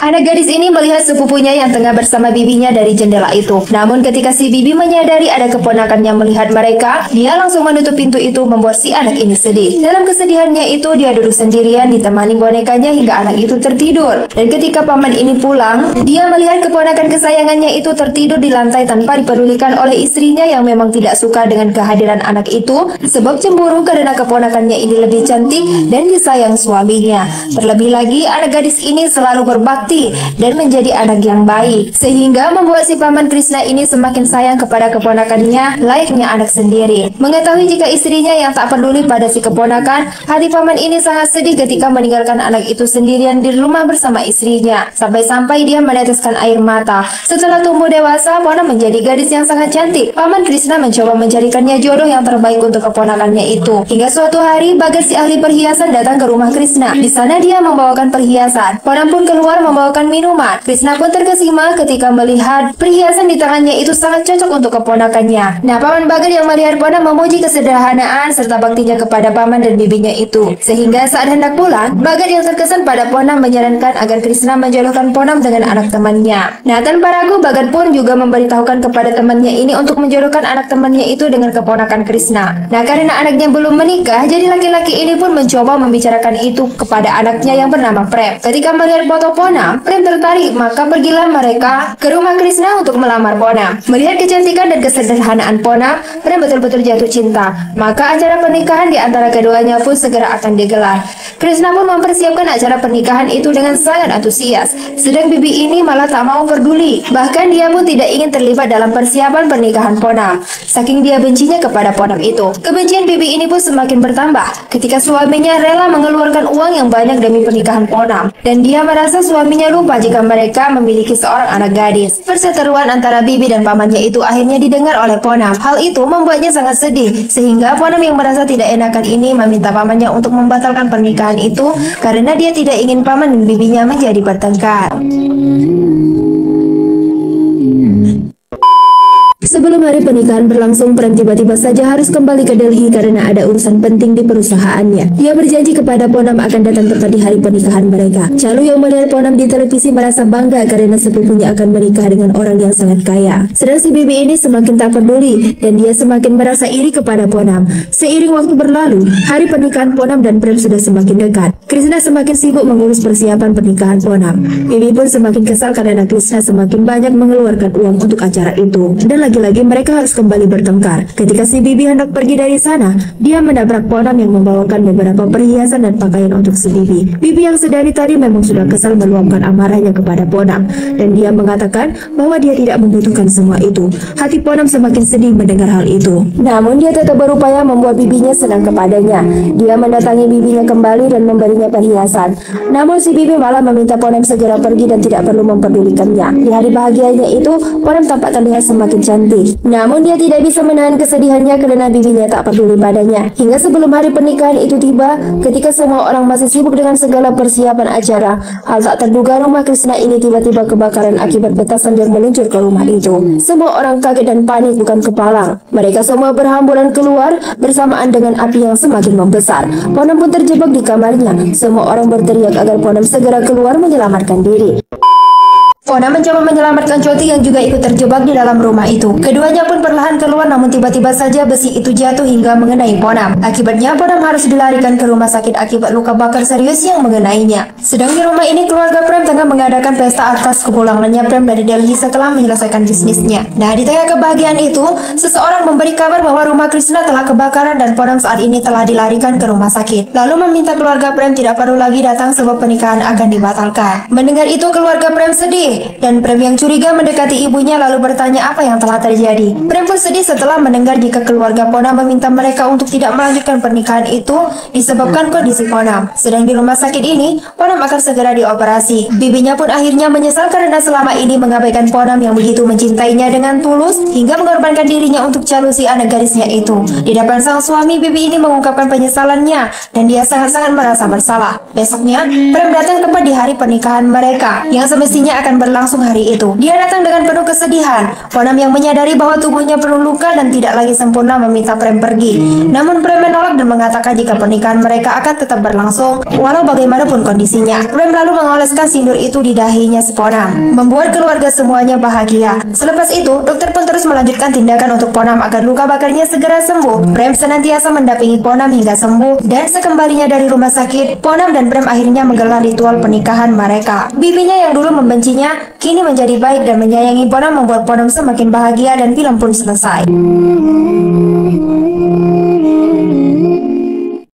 Anak gadis ini melihat sepupunya yang tengah bersama bibinya dari jendela itu. Namun ketika si bibi menyadari ada keponakannya melihat mereka, dia langsung menutup pintu itu membuat si anak ini sedih. Dalam kesedihannya itu, dia duduk sendirian ditemani bonekanya hingga anak itu tertidur. Dan ketika paman ini pulang, dia melihat keponakan kesayangannya itu tertidur di lantai tanpa dipedulikan oleh istrinya yang memang tidak suka dengan kehadiran anak itu sebab cemburu karena keponakannya ini lebih cantik dan disayang suaminya. Terlebih lagi, anak gadis ini selalu berbakti dan menjadi anak yang baik, sehingga membuat si paman Krishna ini semakin sayang kepada keponakannya layaknya anak sendiri. Mengetahui jika istrinya yang tak peduli pada si keponakan, hati paman ini sangat sedih ketika meninggalkan anak itu sendirian di rumah bersama istrinya, sampai-sampai dia meneteskan air mata. Setelah tumbuh dewasa, Ponam menjadi gadis yang sangat cantik. Paman Krishna mencoba mencarikannya jodoh yang terbaik untuk keponakannya itu. Hingga suatu hari, Bagas si ahli perhiasan datang ke rumah Krishna. Di sana dia membawakan perhiasan. Ponam pun keluar membawakan minuman. Krishna pun terkesima ketika melihat perhiasan di tangannya itu sangat cocok untuk keponakannya. Nah, Paman Bagas yang melihat Ponam memuji kesederhanaan serta baktinya kepada paman dan bibinya itu. Sehingga saat hendak pulang, Bagas yang terkesan pada Ponam menyarankan agar Krishna menjodohkan Ponam dengan anak temannya. Nah, tanpa ragu Bagas pun juga memberitahukan kepada temannya ini untuk menjodohkan anak temannya itu dengan keponakan Krishna. Nah, karena anaknya belum menikah, jadi laki-laki ini pun mencoba membicarakan itu kepada anaknya yang bernama Prem. Ketika melihat foto Ponam, Prem tertarik, maka pergilah mereka ke rumah Krishna untuk melamar Ponam. Melihat kecantikan dan kesederhanaan Ponam, Prem betul-betul jatuh cinta. Maka acara pernikahan di antara keduanya pun segera akan digelar. Krishna pun mempersiapkan acara pernikahan itu dengan sangat antusias. Sedang bibi ini malah tak mau peduli. Bahkan dia pun tidak ingin terlibat dalam persiapan pernikahan Ponam. Saking dia bencinya kepada Ponam itu. Kebencian bibi ini pun semakin bertambah ketika suaminya rela mengeluarkan uang yang banyak demi pernikahan Ponam. Dan dia merasa suaminya lupa jika mereka memiliki seorang anak gadis. Perseteruan antara bibi dan pamannya itu akhirnya didengar oleh Ponam. Hal itu membuatnya sangat sedih, sehingga Ponam yang merasa tidak enakan ini meminta pamannya untuk membatalkan pernikahan itu karena dia tidak ingin paman dan bibinya menjadi bertengkar. Sebelum hari pernikahan berlangsung, Prem tiba-tiba saja harus kembali ke Delhi karena ada urusan penting di perusahaannya. Dia berjanji kepada Ponam akan datang tepat di hari pernikahan mereka. Chalu yang melihat Ponam di televisi merasa bangga karena sepupunya akan menikah dengan orang yang sangat kaya. Sedang si bibi ini semakin tak peduli dan dia semakin merasa iri kepada Ponam. Seiring waktu berlalu, hari pernikahan Ponam dan Prem sudah semakin dekat. Krishna semakin sibuk mengurus persiapan pernikahan Ponam. Bibi pun semakin kesal karena Krishna semakin banyak mengeluarkan uang untuk acara itu. Dan lagi-lagi mereka harus kembali bertengkar. Ketika si bibi hendak pergi dari sana, dia menabrak Ponam yang membawakan beberapa perhiasan dan pakaian untuk si bibi. Bibi yang sedari tadi memang sudah kesal meluapkan amarahnya kepada Ponam, dan dia mengatakan bahwa dia tidak membutuhkan semua itu. Hati Ponam semakin sedih mendengar hal itu. Namun dia tetap berupaya membuat bibinya senang kepadanya. Dia mendatangi bibinya kembali dan memberinya perhiasan. Namun si bibi malah meminta Ponam segera pergi dan tidak perlu memperdulikannya. Di hari bahagianya itu, Ponam tampak terlihat semakin cantik. Namun dia tidak bisa menahan kesedihannya karena bibinya tak peduli padanya. Hingga sebelum hari pernikahan itu tiba, ketika semua orang masih sibuk dengan segala persiapan acara, hal tak terduga rumah Krishna ini tiba-tiba kebakaran akibat petasan yang meluncur ke rumah itu. Semua orang kaget dan panik bukan kepalang. Mereka semua berhamburan keluar bersamaan dengan api yang semakin membesar. Ponam pun terjebak di kamarnya. Semua orang berteriak agar Ponam segera keluar menyelamatkan diri. Ponam mencoba menyelamatkan Jyoti yang juga ikut terjebak di dalam rumah itu. Keduanya pun perlahan keluar, namun tiba-tiba saja besi itu jatuh hingga mengenai Ponam. Akibatnya Ponam harus dilarikan ke rumah sakit akibat luka bakar serius yang mengenainya. Sedang di rumah ini keluarga Prem tengah mengadakan pesta atas kepulangannya Prem dari Delhi setelah menyelesaikan bisnisnya. Nah, di tengah kebahagiaan itu, seseorang memberi kabar bahwa rumah Krishna telah kebakaran dan Ponam saat ini telah dilarikan ke rumah sakit. Lalu meminta keluarga Prem tidak perlu lagi datang sebab pernikahan akan dibatalkan. Mendengar itu keluarga Prem sedih. Dan Prem yang curiga mendekati ibunya lalu bertanya apa yang telah terjadi. Prem pun sedih setelah mendengar jika keluarga Ponam meminta mereka untuk tidak melanjutkan pernikahan itu disebabkan kondisi Ponam. Sedang di rumah sakit ini, Ponam akan segera dioperasi. Bibinya pun akhirnya menyesal karena selama ini mengabaikan Ponam yang begitu mencintainya dengan tulus hingga mengorbankan dirinya untuk Chalu si anak gadisnya itu. Di depan sang suami, bibi ini mengungkapkan penyesalannya dan dia sangat-sangat merasa bersalah. Besoknya, Prem datang tepat di hari pernikahan mereka yang semestinya akan berlangsung hari itu. Dia datang dengan penuh kesedihan. Ponam yang menyadari bahwa tubuhnya penuh luka dan tidak lagi sempurna meminta Prem pergi. Namun Prem menolak dan mengatakan jika pernikahan mereka akan tetap berlangsung walau bagaimanapun kondisinya. Prem lalu mengoleskan sindur itu di dahinya si Ponam, membuat keluarga semuanya bahagia. Selepas itu, dokter pun terus melanjutkan tindakan untuk Ponam agar luka bakarnya segera sembuh. Prem senantiasa mendampingi Ponam hingga sembuh, dan sekembalinya dari rumah sakit, Ponam dan Prem akhirnya menggelar ritual pernikahan mereka. Bibinya yang dulu membencinya kini menjadi baik dan menyayangi Ponam, membuat Ponam semakin bahagia dan film pun selesai.